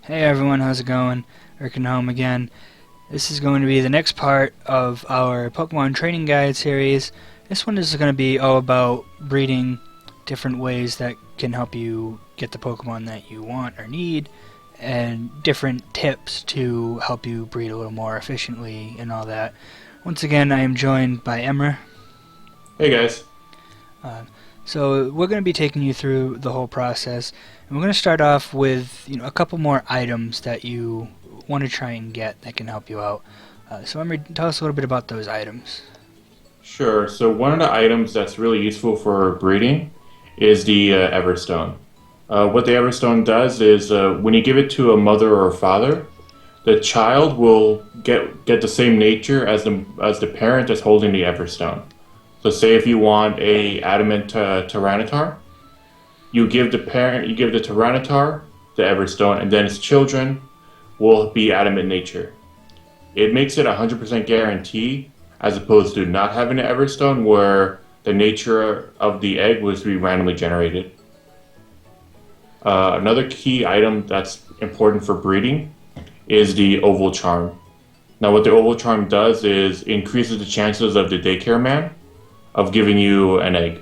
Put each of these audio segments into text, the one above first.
Hey everyone, how's it going? Erkenhelm again. This is going to be the next part of our Pokemon Training Guide series. This one is going to be all about breeding, different ways that can help you get the Pokemon that you want or need, and different tips to help you breed a little more efficiently and all that. Once again, I am joined by Emre. Hey guys. Uh, so we're going to be taking you through the whole process, and we're going to start off with a couple more items that you want to try and get that can help you out. So Emery, tell us a little bit about those items. Sure. So one of the items that's really useful for breeding is the Everstone. What the Everstone does is when you give it to a mother or a father, the child will get the same nature as the parent that's holding the Everstone. So say if you want a adamant Tyranitar, you give the Tyranitar the Everstone, and then its children will be adamant nature. It makes it a 100% guarantee as opposed to not having an Everstone where the nature of the egg was to be randomly generated. Another key item that's important for breeding is the oval charm. Now, what the oval charm does is increases the chances of the daycare man of giving you an egg.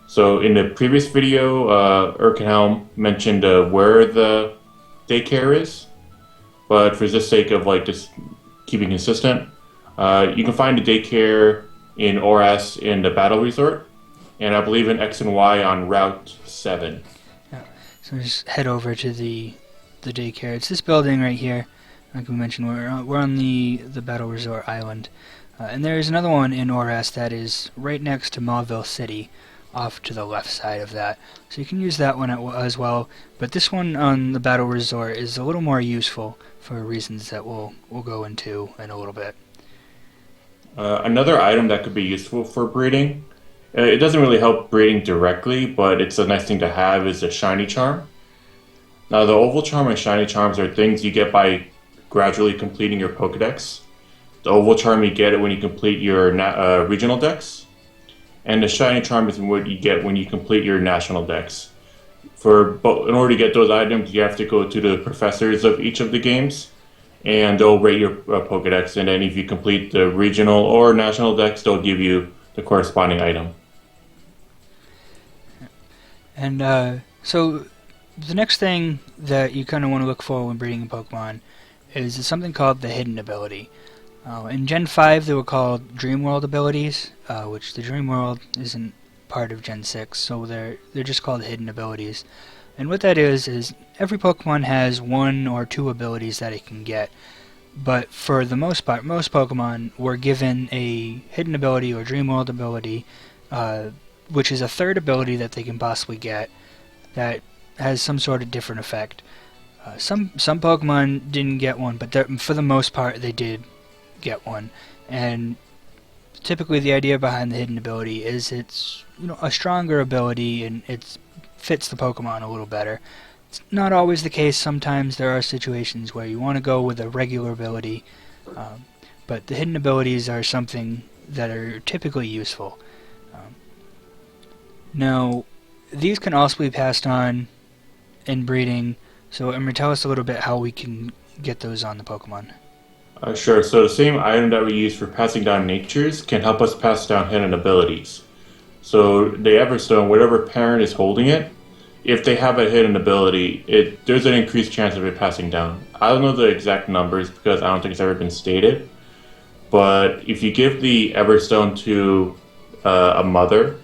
So, in the previous video, Erkenhelm mentioned where the daycare is, but for the sake of just keeping consistent, you can find a daycare in ORS in the Battle Resort, and I believe in X and Y on Route 7. Yeah. So just head over to the daycare. It's this building right here. Like we mentioned, we're on the Battle Resort Island, and there's another one in ORS that is right next to Mauville City, off to the left side of that. So you can use that one as well. But this one on the Battle Resort is a little more useful for reasons that we'll go into in a little bit. Another item that could be useful for breeding, it doesn't really help breeding directly, but it's a nice thing to have, is a shiny charm. Now, the oval charm and shiny charms are things you get by gradually completing your Pokedex. The oval charm, you get it when you complete your regional dex, and the shiny charm is what you get when you complete your national dex. In order to get those items, you have to go to the professors of each of the games, and they'll rate your Pokedex. And then if you complete the regional or national dex, they'll give you the corresponding item. And so the next thing that you kind of want to look for when breeding a Pokemon is something called the hidden ability. In Gen 5, they were called Dream World abilities, which the Dream World isn't part of Gen 6, so they're just called hidden abilities. And what that is every Pokemon has one or two abilities that it can get, but for the most part, most Pokemon were given a hidden ability or Dream World ability, which is a third ability that they can possibly get that has some sort of different effect. Some Pokemon didn't get one, but for the most part, they did get one. And typically, the idea behind the hidden ability is it's a stronger ability and it fits the Pokemon a little better. It's not always the case. Sometimes there are situations where you want to go with a regular ability, but the hidden abilities are something that are typically useful. Now, these can also be passed on in breeding. So, Emre, tell us a little bit how we can get those on the Pokemon. Sure. So the same item that we use for passing down natures can help us pass down hidden abilities. So the Everstone, whatever parent is holding it, if they have a hidden ability, there's an increased chance of it passing down. I don't know the exact numbers because I don't think it's ever been stated. But if you give the Everstone to a mother,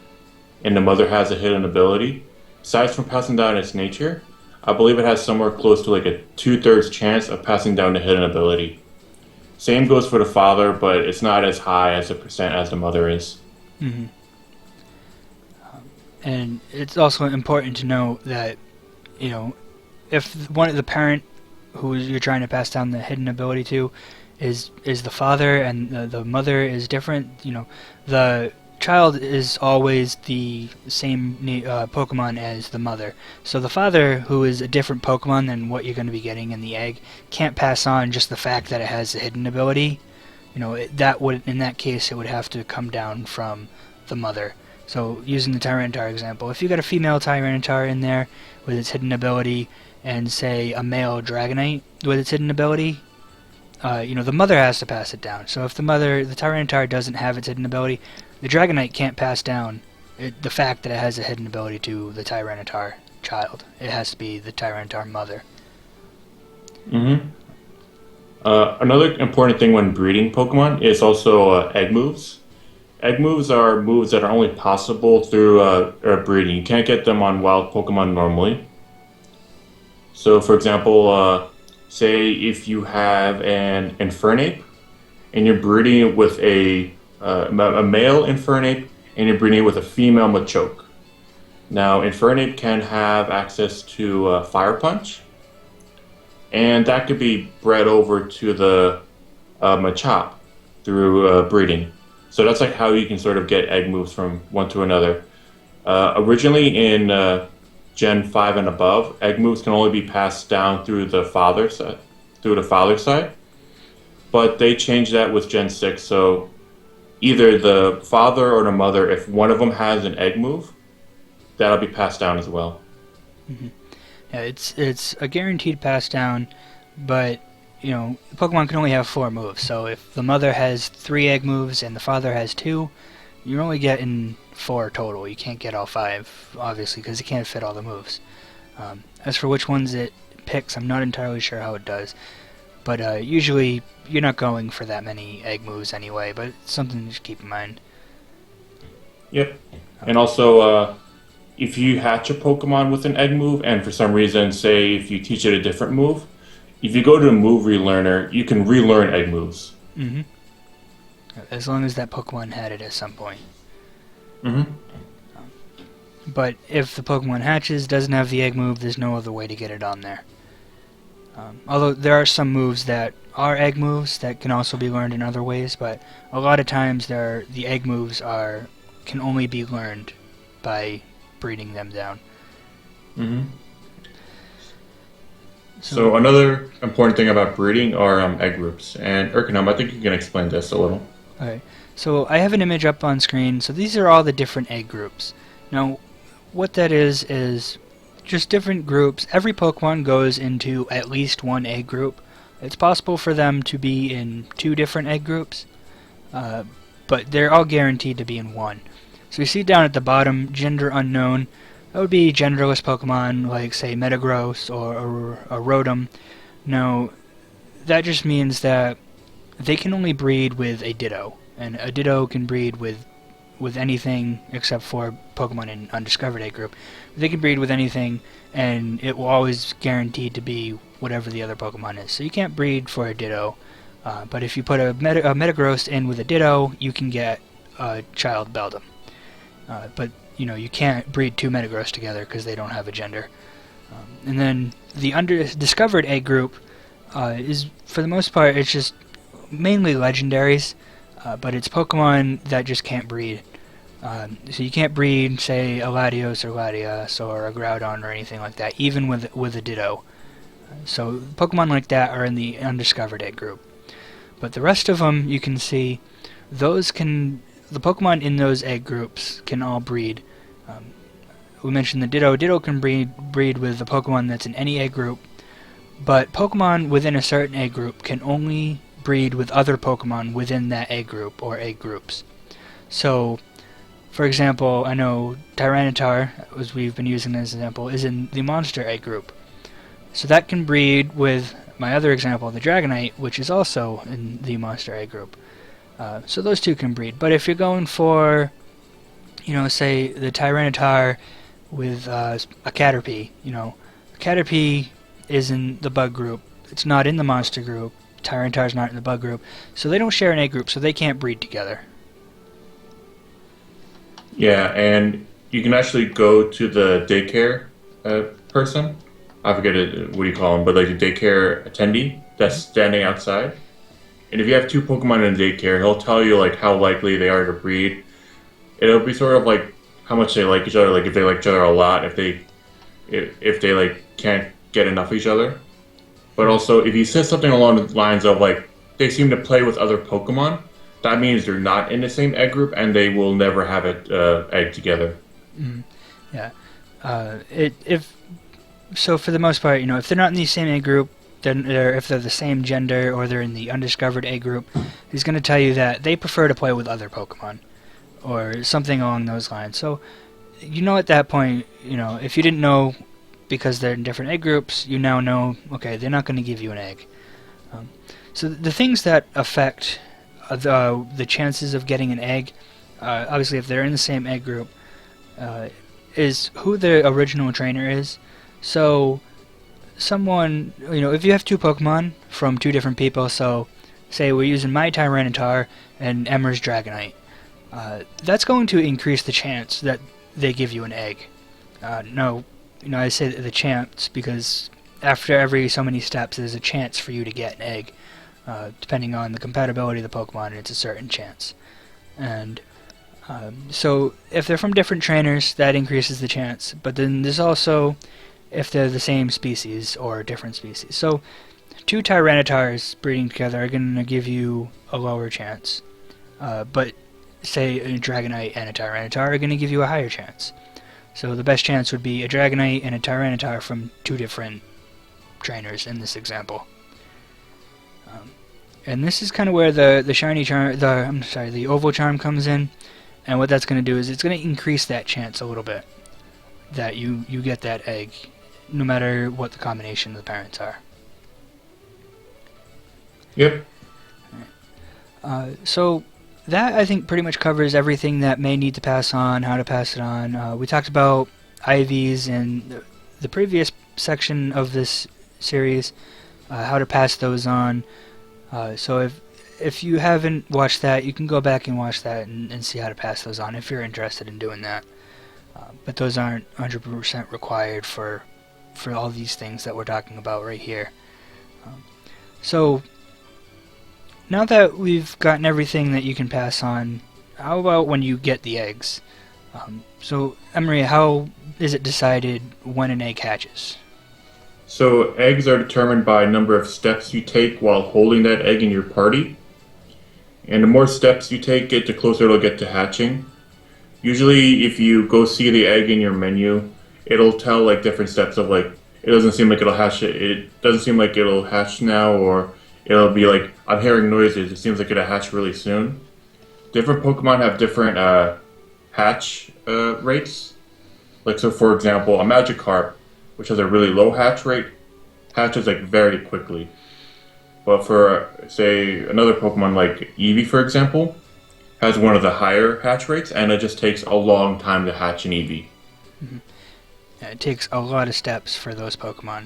and the mother has a hidden ability, aside from passing down its nature, I believe it has somewhere close to like a 2/3 chance of passing down the hidden ability. Same goes for the father, but it's not as high as a percent as the mother is. Mm-hmm. And it's also important to know that, if one of the parent who you're trying to pass down the hidden ability to is the father and the mother is different, the child is always the same Pokemon as the mother. So the father, who is a different Pokemon than what you're going to be getting in the egg, can't pass on just the fact that it has a hidden ability. In that case, it would have to come down from the mother. So using the Tyranitar example, if you got a female Tyranitar in there with its hidden ability, and say a male Dragonite with its hidden ability, the mother has to pass it down. So if the Tyranitar doesn't have its hidden ability, the Dragonite can't pass down the fact that it has a hidden ability to the Tyranitar child. It has to be the Tyranitar mother. Mm-hmm. Another important thing when breeding Pokemon is also egg moves. Egg moves are moves that are only possible through breeding. You can't get them on wild Pokemon normally. So, for example, say if you have an Infernape and you're breeding it with a male Infernape and you're breeding it with a female Machoke. Now, Infernape can have access to Fire Punch, and that could be bred over to the Machop through breeding. So that's like how you can sort of get egg moves from one to another. Originally in Gen 5 and above, egg moves can only be passed down through the father side. But they changed that with Gen 6, so either the father or the mother, if one of them has an egg move, that'll be passed down as well. Mm-hmm. Yeah, it's a guaranteed pass down, but Pokemon can only have 4 moves. So if the mother has 3 egg moves and the father has 2, you're only getting 4 total. You can't get all 5, obviously, because it can't fit all the moves. As for which ones it picks, I'm not entirely sure how it does. But usually you're not going for that many egg moves anyway, but it's something to just keep in mind. Yep. And also, if you hatch a Pokemon with an egg move, and for some reason, say if you teach it a different move, if you go to the move relearner, you can relearn egg moves. Mm-hmm. As long as that Pokemon had it at some point. Mm-hmm. But if the Pokemon hatches, doesn't have the egg move, there's no other way to get it on there. Although there are some moves that are egg moves that can also be learned in other ways, but a lot of times the egg moves can only be learned by breeding them down. Mm-hmm. So another important thing about breeding are egg groups. And Erkenhelm, I think you can explain this a little. Okay, so I have an image up on screen. So these are all the different egg groups. Now, what that is just different groups. Every Pokemon goes into at least one egg group. It's possible for them to be in 2 different egg groups, but they're all guaranteed to be in one. So you see down at the bottom, gender unknown. That would be genderless Pokemon like, say, Metagross or a Rotom. Now, that just means that they can only breed with a Ditto, and a Ditto can breed with anything except for Pokemon in Undiscovered Egg Group. They can breed with anything, and it will always guaranteed to be whatever the other Pokemon is. So you can't breed for a Ditto, but if you put a Metagross in with a Ditto, you can get a Child Beldum. But you can't breed 2 Metagross together because they don't have a gender. And then the Undiscovered Egg Group is, for the most part, it's just mainly legendaries, but it's Pokemon that just can't breed. So you can't breed, say, a Latios or Latias or a Groudon or anything like that, even with a Ditto. So Pokemon like that are in the Undiscovered Egg Group. But the rest of them, you can see, the Pokemon in those egg groups can all breed. We mentioned the Ditto. Ditto can breed with a Pokemon that's in any egg group, but Pokemon within a certain egg group can only breed with other Pokemon within that egg group or egg groups. So, for example, I know Tyranitar, as we've been using as an example, is in the Monster Egg Group. So that can breed with my other example, the Dragonite, which is also in the Monster Egg Group. So those 2 can breed. But if you're going for, say, the Tyranitar with a Caterpie, Caterpie is in the Bug Group. It's not in the Monster Group. Tyranitar's not in the Bug Group. So they don't share an egg group, so they can't breed together. Yeah, and you can actually go to the daycare person. I forget what do you call him, but like a daycare attendee that's standing outside. And if you have 2 Pokemon in daycare, he'll tell you like how likely they are to breed. It'll be sort of like how much they like each other, like if they like each other a lot, if they like can't get enough of each other. But also, if he says something along the lines of like they seem to play with other Pokemon, that means they're not in the same egg group and they will never have it egg together. Mm, yeah. So for the most part, if they're not in the same egg group, then if they're the same gender or they're in the undiscovered egg group, he's going to tell you that they prefer to play with other Pokemon or something along those lines. So at that point, if you didn't know because they're in different egg groups, you now know, okay, they're not going to give you an egg. Um, so the things that affect the chances of getting an egg, obviously if they're in the same egg group, is who the original trainer is. So someone, if you have two Pokemon from two different people, so say we're using my Tyranitar and Emmer's Dragonite, that's going to increase the chance that they give you an egg. No, I say the chance because after every so many steps, there's a chance for you to get an egg. Depending on the compatibility of the Pokemon, it's a certain chance. And so if they're from different trainers, that increases the chance. But then there's also if they're the same species or different species. So two Tyranitars breeding together are going to give you a lower chance. But say a Dragonite and a Tyranitar are going to give you a higher chance. So the best chance would be a Dragonite and a Tyranitar from two different trainers in this example. And this is kind of where the shiny charm, the oval charm comes in. And what that's going to do is it's going to increase that chance a little bit that you get that egg, no matter what the combination of the parents are. Yep. So that, I think, pretty much covers everything that may need to pass on, how to pass it on. We talked about IVs in the previous section of this series, how to pass those on. So if you haven't watched that, you can go back and watch that and see how to pass those on if you're interested in doing that. But those aren't 100% required for all these things that we're talking about right here. So now that we've gotten everything that you can pass on, how about when you get the eggs? So Emery, how is it decided when an egg hatches? So eggs are determined by a number of steps you take while holding that egg in your party. And the more steps you take it, the closer it'll get to hatching. Usually if you go see the egg in your menu, it'll tell like different steps of like it doesn't seem like it'll hatch it doesn't seem like it'll hatch now, or it'll be like I'm hearing noises, it seems like it'll hatch really soon. Different Pokemon have different hatch rates. Like so for example, a Magikarp, which has a really low hatch rate, hatches like very quickly. But for say another Pokemon like Eevee for example, has one of the higher hatch rates, and it just takes a long time to hatch an Eevee. Mm-hmm. Yeah, it takes a lot of steps for those Pokemon.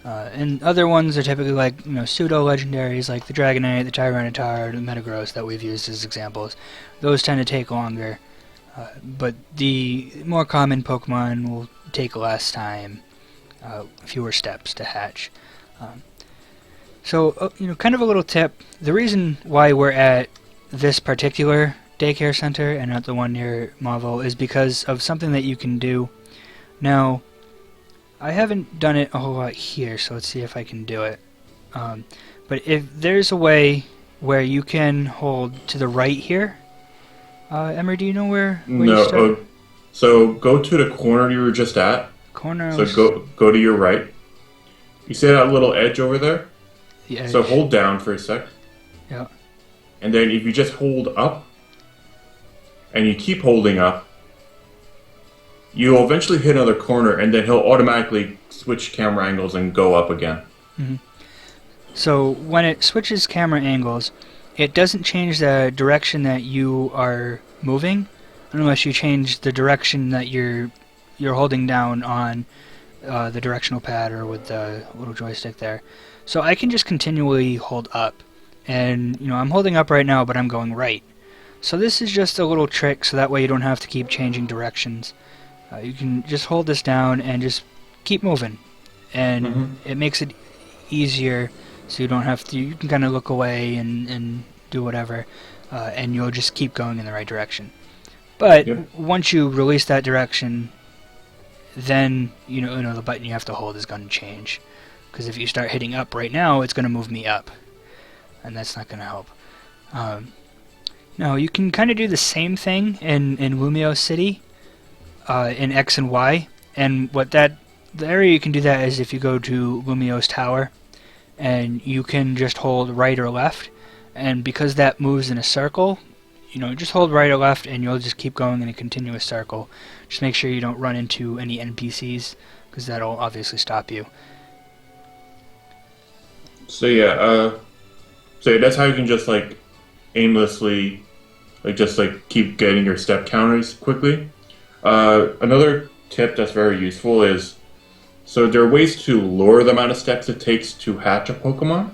And other ones are typically like pseudo-legendaries like the Dragonite, the Tyranitar, the Metagross that we've used as examples. Those tend to take longer, but the more common Pokemon will take less time, fewer steps to hatch. So, kind of a little tip. The reason why we're at this particular daycare center and not the one near Marvel is because of something that you can do. Now, I haven't done it a whole lot here, so let's see if I can do it. But if there's a way where you can hold to the right here, Emery, do you know where you start? No. So go to the corner you were just at. Corner. So go to your right. You see that little edge over there? The edge. So hold down for a sec. Yeah. And then if you just hold up, and you keep holding up, you'll eventually hit another corner, and then he'll automatically switch camera angles and go up again. Mm-hmm. So when it switches camera angles, it doesn't change the direction that you are moving, unless you change the direction that you're holding down on the directional pad or with the little joystick there. So I can just continually hold up. And, I'm holding up right now, but I'm going right. So this is just a little trick, so that way you don't have to keep changing directions. You can just hold this down and just keep moving. And it makes it easier, so you don't have to, you can kind of look away and do whatever, and you'll just keep going in the right direction. But once you release that direction, then, the button you have to hold is going to change. Because if you start hitting up right now, it's going to move me up. And that's not going to help. Now, you can kind of do the same thing in Lumio City, in X and Y, and what that The area you can do that is if you go to Lumio's tower, and you can just hold right or left, and because that moves in a circle, just hold right or left and you'll just keep going in a continuous circle. Just make sure you don't run into any NPCs, because that'll obviously stop you. So yeah, so yeah, that's how you can just like aimlessly, like just like keep getting your step counters quickly. Another tip that's very useful is so there are ways to lower the amount of steps it takes to hatch a Pokemon,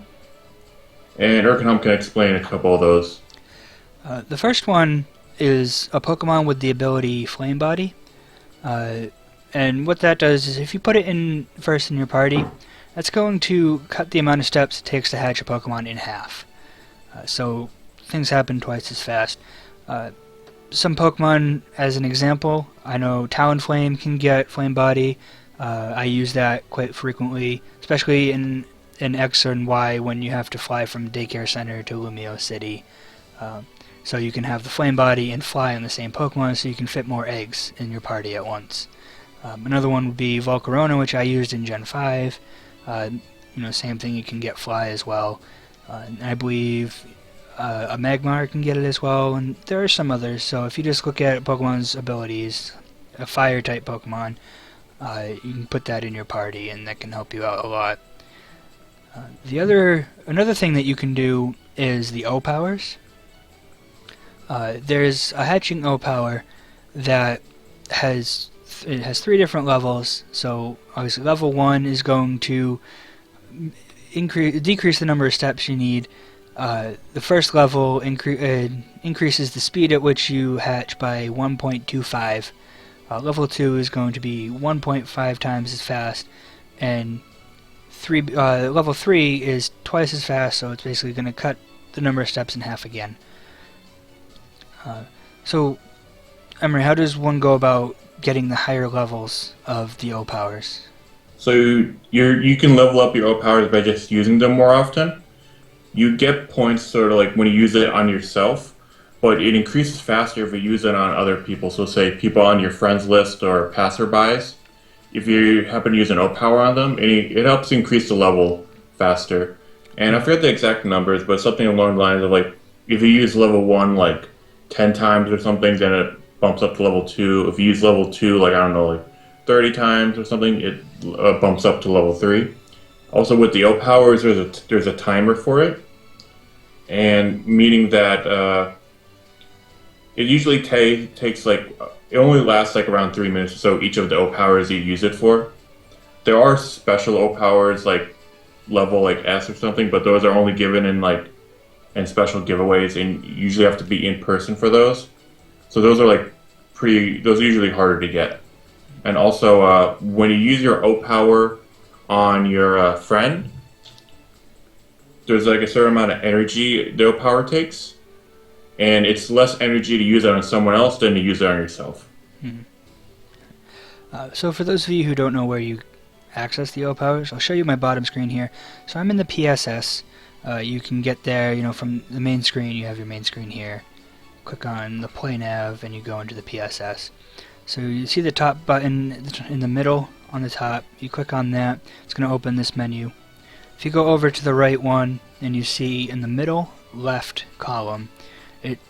and Erkenhelm can explain a couple of those. The first one is a Pokemon with the ability Flame Body. Uh, and what that does is if you put it in first in your party, that's going to cut the amount of steps it takes to hatch a Pokemon in half. So things happen twice as fast. Uh, some Pokemon, as an example, I know Talonflame can get Flame Body. I use that quite frequently, especially in X and Y when you have to fly from Daycare Center to Lumio City. So you can have the Flame Body and fly on the same Pokemon, so you can fit more eggs in your party at once. Another one would be Volcarona, which I used in Gen 5. Same thing, you can get Fly as well. And I believe a Magmar can get it as well, and there are some others. So if you just look at Pokemon's abilities, a Fire-type Pokemon, you can put that in your party, and that can help you out a lot. Another thing that you can do is the O powers. There's a hatching O power that has 3 different levels. So obviously, level 1 is going to decrease the number of steps you need. The first level increases the speed at which you hatch by 1.25. Level 2 is going to be 1.5 times as fast, and level 3 is twice as fast, so it's basically going to cut the number of steps in half again. So, Emery, how does one go about getting the higher levels of the O powers? So you can level up your O powers by just using them more often. You get points sort of like when you use it on yourself, but it increases faster if you use it on other people. So say people on your friends list or passerbys. If you happen to use an O power on them, it helps increase the level faster. And I forget the exact numbers, but something along the lines of like if you use level 1 like 10 times or something, then it bumps up to level 2. If you use level 2, like, I don't know, like 30 times or something, it bumps up to level 3. Also, with the O powers, there's a timer for it, and meaning that it usually takes, like, it only lasts, like, around 3 minutes or so each of the O powers you use it for. There are special O powers, like, level, like, S or something, but those are only given in, like, and special giveaways, and you usually have to be in person for those. So those are like those are usually harder to get. And also, when you use your O power on your friend, there's like a certain amount of energy the O power takes, and it's less energy to use it on someone else than to use it on yourself. So for those of you who don't know where you access the O powers, I'll show you my bottom screen here. So I'm in the PSS. You can get there, from the main screen. You have your main screen here. Click on the Play Nav, and you go into the PSS. So you see the top button in the middle on the top. You click on that. It's going to open this menu. If you go over to the right one, and you see in the middle left column,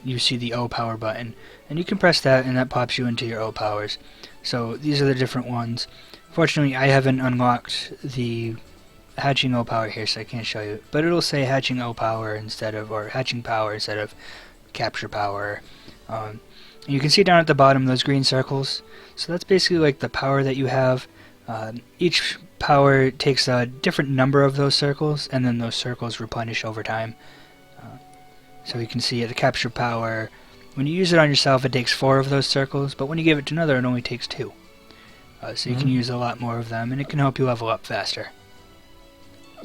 you see the O power button, and you can press that, and that pops you into your O powers. So these are the different ones. Fortunately, I haven't unlocked the hatching O power here, so I can't show you, but it'll say hatching O power or hatching power instead of capture power. You can see down at the bottom those green circles. So that's basically like the power that you have. Each power takes a different number of those circles, and then those circles replenish over time. So you can see the capture power. When you use it on yourself, it takes 4 of those circles, but when you give it to another, it only takes 2. So you can use a lot more of them, and it can help you level up faster.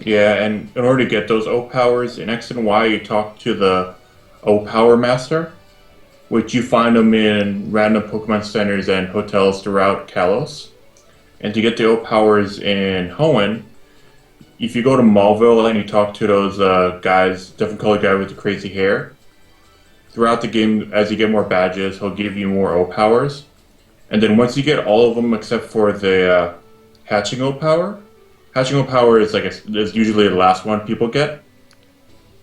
Yeah, and in order to get those O powers in X and Y, you talk to the O Power Master, which you find them in random Pokemon centers and hotels throughout Kalos. And to get the O powers in Hoenn, if you go to Malville and you talk to those guys, different colored guy with the crazy hair, throughout the game, as you get more badges, he'll give you more O powers. And then once you get all of them except for the Hatching Power. Hatching Power is is usually the last one people get.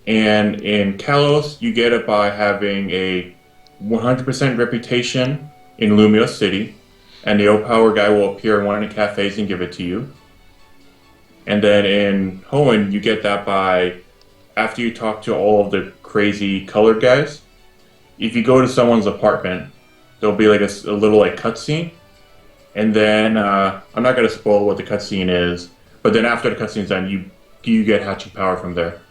And in Kalos, you get it by having a 100% reputation in Lumio City, and the O Power guy will appear in one of the cafes and give it to you. And then in Hoenn, you get that by after you talk to all of the crazy colored guys. If you go to someone's apartment, there'll be a little cutscene, and then I'm not gonna spoil what the cutscene is, but then after the cutscene's done, you get hatching power from there.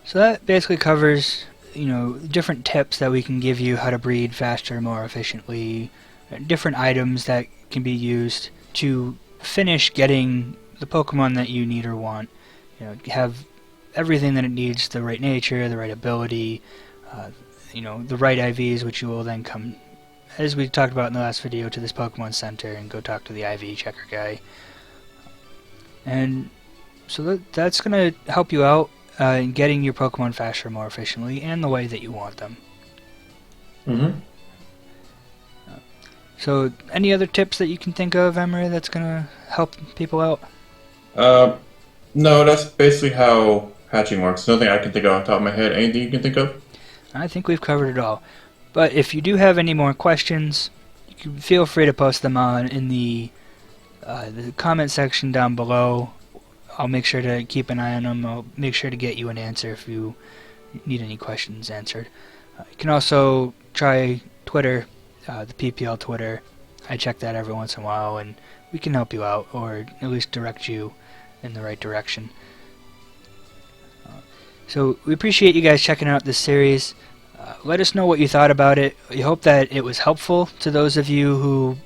So that basically covers, different tips that we can give you how to breed faster, more efficiently, different items that can be used to finish getting the Pokemon that you need or want. Have everything that it needs, the right nature, the right ability, the right IVs, which you will then come, as we talked about in the last video, to this Pokemon Center and go talk to the IV checker guy. And so that's going to help you out in getting your Pokemon faster, more efficiently, and the way that you want them. Mm-hmm. So, any other tips that you can think of, Emre, that's going to help people out? No, that's basically how hatching works. Nothing I can think of off the top of my head. Anything you can think of? I think we've covered it all. But if you do have any more questions, you can feel free to post them on in the comment section down below. I'll make sure to keep an eye on them. I'll make sure to get you an answer if you need any questions answered. You can also try Twitter, the PPL Twitter. I check that every once in a while, and we can help you out, or at least direct you in the right direction. So we appreciate you guys checking out this series. Let us know what you thought about it. We hope that it was helpful to those of you who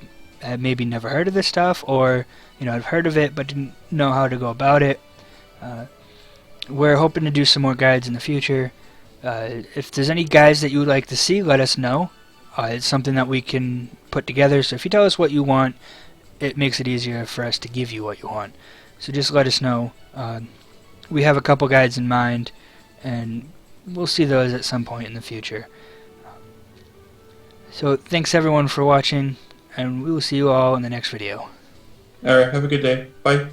have maybe never heard of this stuff, or have heard of it but didn't know how to go about it. We're hoping to do some more guides in the future. If there's any guides that you would like to see, let us know. It's something that we can put together, so if you tell us what you want, it makes it easier for us to give you what you want. So just let us know. We have a couple guides in mind, and we'll see those at some point in the future. So thanks everyone for watching, and we will see you all in the next video. Alright, have a good day. Bye.